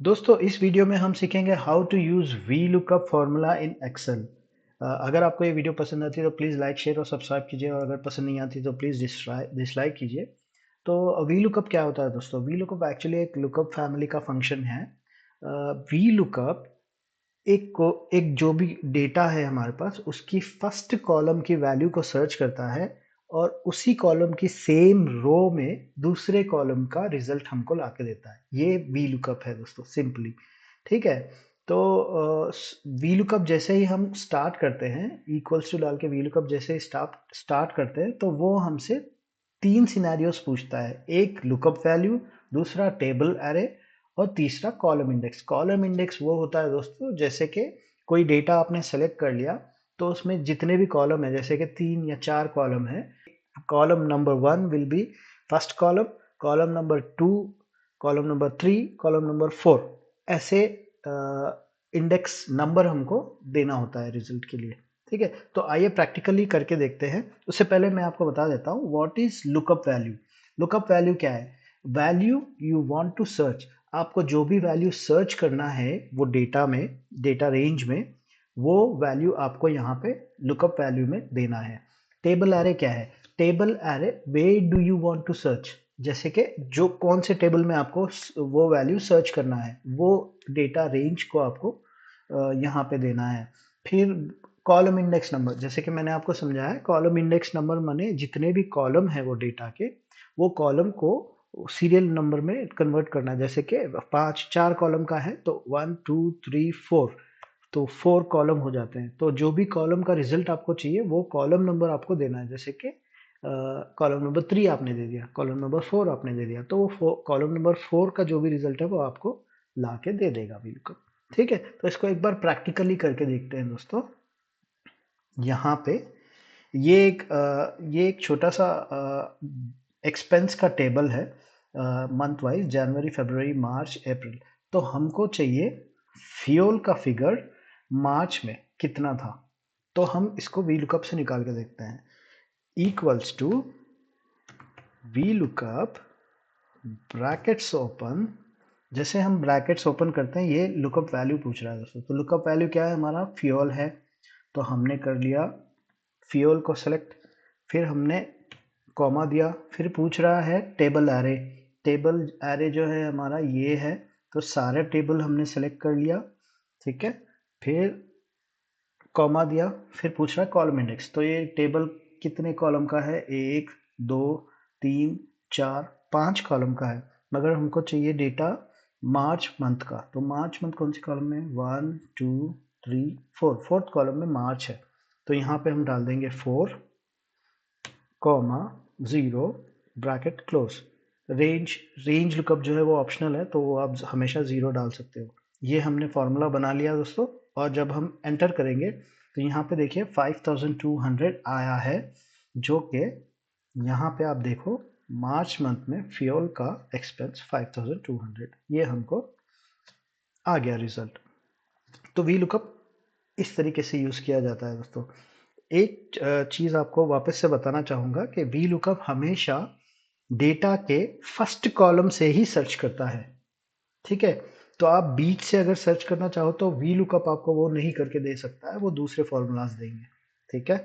दोस्तों इस वीडियो में हम सीखेंगे how to use V lookup formula in Excel. अगर आपको ये वीडियो पसंद आती है तो प्लीज़ लाइक शेयर और सब्सक्राइब कीजिए और अगर पसंद नहीं आती तो प्लीज़ डिसलाइक कीजिए। तो वी लुकअप क्या होता है दोस्तों? वी लुकअप एक्चुअली एक लुकअप फैमिली का फंक्शन है। वी लुकअप एक जो भी डेटा है हमारे पास उसकी फर्स्ट कॉलम की वैल्यू को सर्च करता है और उसी कॉलम की सेम रो में दूसरे कॉलम का रिजल्ट हमको ला के देता है। ये वी लुकअप है दोस्तों, सिंपली। ठीक है। तो वी लुकअप जैसे ही हम स्टार्ट करते हैं, इक्वल्स टू डाल के वी लुकअप जैसे ही स्टार्ट स्टार्ट करते हैं तो वो हमसे तीन सिनेरियोस पूछता है। एक लुकअप वैल्यू, दूसरा टेबल एरे और तीसरा कॉलम इंडेक्स। कॉलम इंडेक्स वो होता है दोस्तों, जैसे कि कोई डेटा आपने सेलेक्ट कर लिया तो उसमें जितने भी कॉलम है, जैसे कि 3 या 4 कॉलम है, column number 1 will be first column, column number 2, column number 3, column number 4, ऐसे इंडेक्स नंबर हमको देना होता है रिजल्ट के लिए। ठीक है। तो आइए प्रैक्टिकली करके देखते हैं। उससे पहले मैं आपको बता देता हूँ what is lookup value. Lookup value क्या है? Value you want to search. आपको जो भी वैल्यू सर्च करना है वो डेटा में, डेटा रेंज में, वो वैल्यू आपको यहाँ पे लुकअप वैल्यू में देना है। टेबल एरे क्या है? Table array where do you want to search, जैसे कि जो कौन से टेबल में आपको वो वैल्यू सर्च करना है, वो डेटा रेंज को आपको यहाँ पे देना है। फिर कॉलम इंडेक्स नंबर, जैसे कि मैंने आपको समझाया है, कॉलम इंडेक्स नंबर माने जितने भी कॉलम है वो डेटा के, वो कॉलम को सीरियल नंबर में कन्वर्ट करना। जैसे कि 4 कॉलम का है तो 1 2 3 4, तो 4 कॉलम हो जाते हैं। तो जो भी कॉलम का रिजल्ट आपको चाहिए वो कॉलम नंबर आपको देना है। जैसे कि कॉलम नंबर 3 आपने दे दिया, कॉलम नंबर 4 आपने दे दिया, तो वो कॉलम नंबर 4 का जो भी रिजल्ट है वो आपको ला के दे देगा बिल्कुल। ठीक है। तो इसको एक बार प्रैक्टिकली करके देखते हैं दोस्तों। यहाँ पे ये एक छोटा सा एक्सपेंस का टेबल है, मंथ वाइज, जनवरी फरवरी मार्च अप्रैल। तो हमको चाहिए फ्यूल का फिगर मार्च में कितना था। तो हम इसको वी लुकअप से निकाल के देखते हैं। Equals to V lookup brackets open. जैसे हम ब्रैकेट्स ओपन करते हैं, ये लुकअप वैल्यू पूछ रहा है दोस्तों। तो लुकअप वैल्यू क्या है? हमारा फ्यूल है, तो हमने कर लिया फ्यूल को सेलेक्ट। फिर हमने कॉमा दिया। फिर पूछ रहा है टेबल एरे। टेबल एरे जो है हमारा ये है, तो सारे टेबल हमने सेलेक्ट कर लिया। ठीक है। फिर कॉमा दिया। फिर पूछ रहा है कॉलम इंडेक्स। तो ये टेबल कितने कॉलम का है? 1 2 3 4 5 कॉलम का है, मगर हमको चाहिए डेटा मार्च मंथ का। तो मार्च मंथ कौन सी कॉलम में? 1 2 3 4, फोर्थ कॉलम में मार्च है। तो यहाँ पे हम डाल देंगे 4 comma 0 bracket close. Range range lookup जो है वो ऑप्शनल है, तो वो आप हमेशा 0 डाल सकते हो। ये हमने फॉर्मूला बना लिया दोस्तों। और जब हम एंटर करेंगे तो यहाँ पे देखिए 5200 आया है, जो कि यहाँ पे आप देखो मार्च मंथ में फ्यूल का एक्सपेंस 5200, ये हमको आ गया रिजल्ट। तो वी लुकअप इस तरीके से यूज किया जाता है दोस्तों। एक चीज आपको वापस से बताना चाहूंगा कि वी लुकअप हमेशा डेटा के फर्स्ट कॉलम से ही सर्च करता है। ठीक है। तो आप बीच से अगर सर्च करना चाहो तो वी लुकअप आपको वो नहीं करके दे सकता है, वो दूसरे फॉर्मूलाज देंगे। ठीक है।